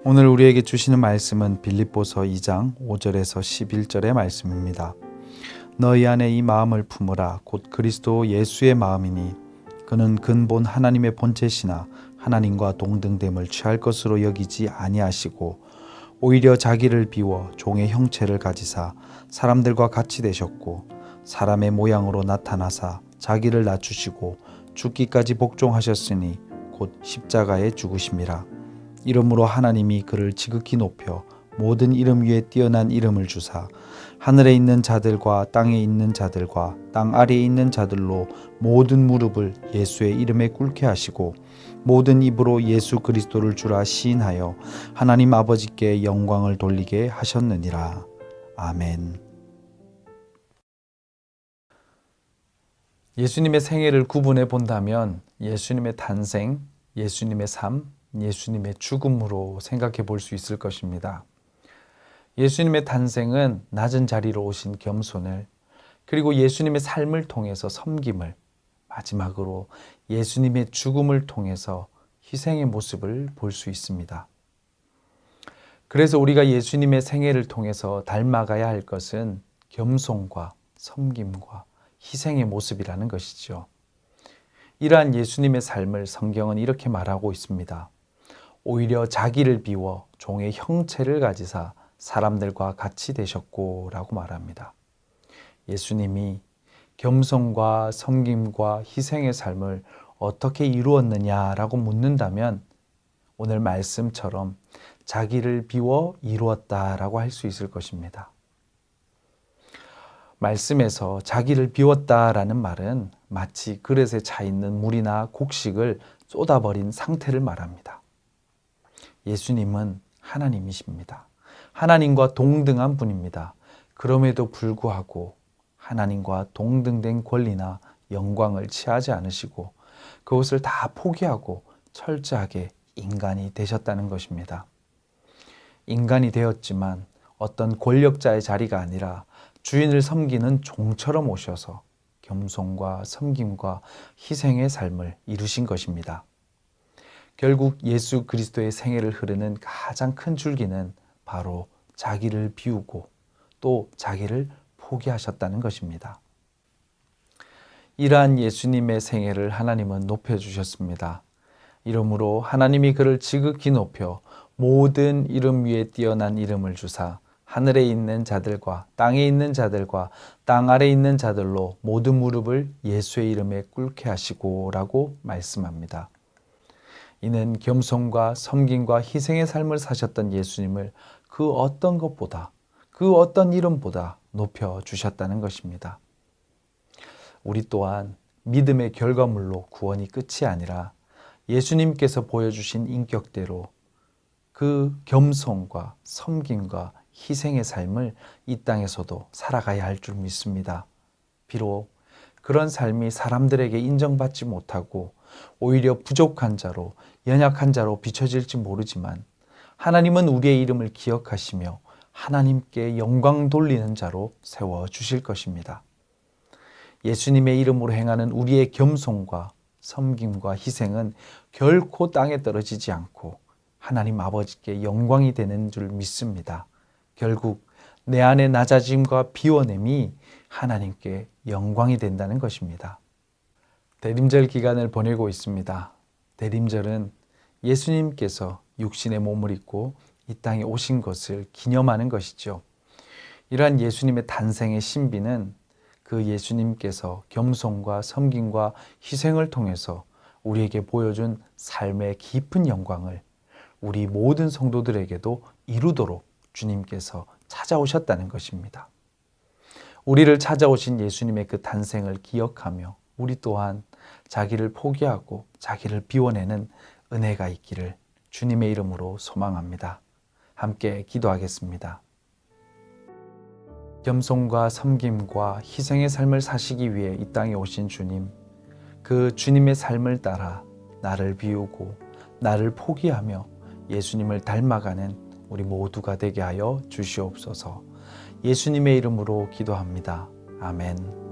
오늘 우리에게 주시는 말씀은 빌립보서 2장 5절에서 11절의 말씀입니다. 너희 안에 이 마음을 품으라. 곧 그리스도 예수의 마음이니 그는 근본 하나님의 본체시나 하나님과 동등됨을 취할 것으로 여기지 아니하시고 오히려 자기를 비워 종의 형체를 가지사 사람들과 같이 되셨고 사람의 모양으로 나타나사 자기를 낮추시고 죽기까지 복종하셨으니 곧 십자가에 죽으심이라. 이러므로 하나님이 그를 지극히 높여 모든 이름 위에 뛰어난 이름을 주사 하늘에 있는 자들과 땅에 있는 자들과 땅 아래에 있는 자들로 모든 무릎을 예수의 이름에 꿇게 하시고 모든 입으로 예수 그리스도를 주라 시인하여 하나님 아버지께 영광을 돌리게 하셨느니라. 아멘. 예수님의 생애를 구분해 본다면 예수님의 탄생, 예수님의 삶, 예수님의 죽음으로 생각해 볼 수 있을 것입니다. 예수님의 탄생은 낮은 자리로 오신 겸손을, 그리고 예수님의 삶을 통해서 섬김을, 마지막으로 예수님의 죽음을 통해서 희생의 모습을 볼 수 있습니다. 그래서 우리가 예수님의 생애를 통해서 닮아가야 할 것은 겸손과 섬김과 희생의 모습이라는 것이죠. 이러한 예수님의 삶을 성경은 이렇게 말하고 있습니다. 오히려 자기를 비워 종의 형체를 가지사 사람들과 같이 되셨고 라고 말합니다. 예수님이 겸손과 섬김과 희생의 삶을 어떻게 이루었느냐라고 묻는다면 오늘 말씀처럼 자기를 비워 이루었다라고 할 수 있을 것입니다. 말씀에서 자기를 비웠다라는 말은 마치 그릇에 차 있는 물이나 곡식을 쏟아버린 상태를 말합니다. 예수님은 하나님이십니다. 하나님과 동등한 분입니다. 그럼에도 불구하고 하나님과 동등된 권리나 영광을 취하지 않으시고 그것을 다 포기하고 철저하게 인간이 되셨다는 것입니다. 인간이 되었지만 어떤 권력자의 자리가 아니라 주인을 섬기는 종처럼 오셔서 겸손과 섬김과 희생의 삶을 이루신 것입니다. 결국 예수 그리스도의 생애를 흐르는 가장 큰 줄기는 바로 자기를 비우고 또 자기를 포기하셨다는 것입니다. 이러한 예수님의 생애를 하나님은 높여주셨습니다. 이러므로 하나님이 그를 지극히 높여 모든 이름 위에 뛰어난 이름을 주사 하늘에 있는 자들과 땅에 있는 자들과 땅 아래에 있는 자들로 모든 무릎을 예수의 이름에 꿇게 하시고 라고 말씀합니다. 이는 겸손과 섬김과 희생의 삶을 사셨던 예수님을 그 어떤 것보다, 그 어떤 이름보다 높여주셨다는 것입니다. 우리 또한 믿음의 결과물로 구원이 끝이 아니라 예수님께서 보여주신 인격대로 그 겸손과 섬김과 희생의 삶을 이 땅에서도 살아가야 할 줄 믿습니다. 비록 그런 삶이 사람들에게 인정받지 못하고 오히려 부족한 자로, 연약한 자로 비춰질지 모르지만 하나님은 우리의 이름을 기억하시며 하나님께 영광 돌리는 자로 세워주실 것입니다. 예수님의 이름으로 행하는 우리의 겸손과 섬김과 희생은 결코 땅에 떨어지지 않고 하나님 아버지께 영광이 되는 줄 믿습니다. 결국 내 안의 낮아짐과 비워냄이 하나님께 영광이 된다는 것입니다. 대림절 기간을 보내고 있습니다. 대림절은 예수님께서 육신의 몸을 입고 이 땅에 오신 것을 기념하는 것이죠. 이러한 예수님의 탄생의 신비는 그 예수님께서 겸손과 섬김과 희생을 통해서 우리에게 보여준 삶의 깊은 영광을 우리 모든 성도들에게도 이루도록 주님께서 찾아오셨다는 것입니다. 우리를 찾아오신 예수님의 그 탄생을 기억하며 우리 또한 자기를 포기하고 자기를 비워내는 은혜가 있기를 주님의 이름으로 소망합니다. 함께 기도하겠습니다. 겸손과 섬김과 희생의 삶을 사시기 위해 이 땅에 오신 주님, 그 주님의 삶을 따라 나를 비우고 나를 포기하며 예수님을 닮아가는 우리 모두가 되게 하여 주시옵소서. 예수님의 이름으로 기도합니다. 아멘.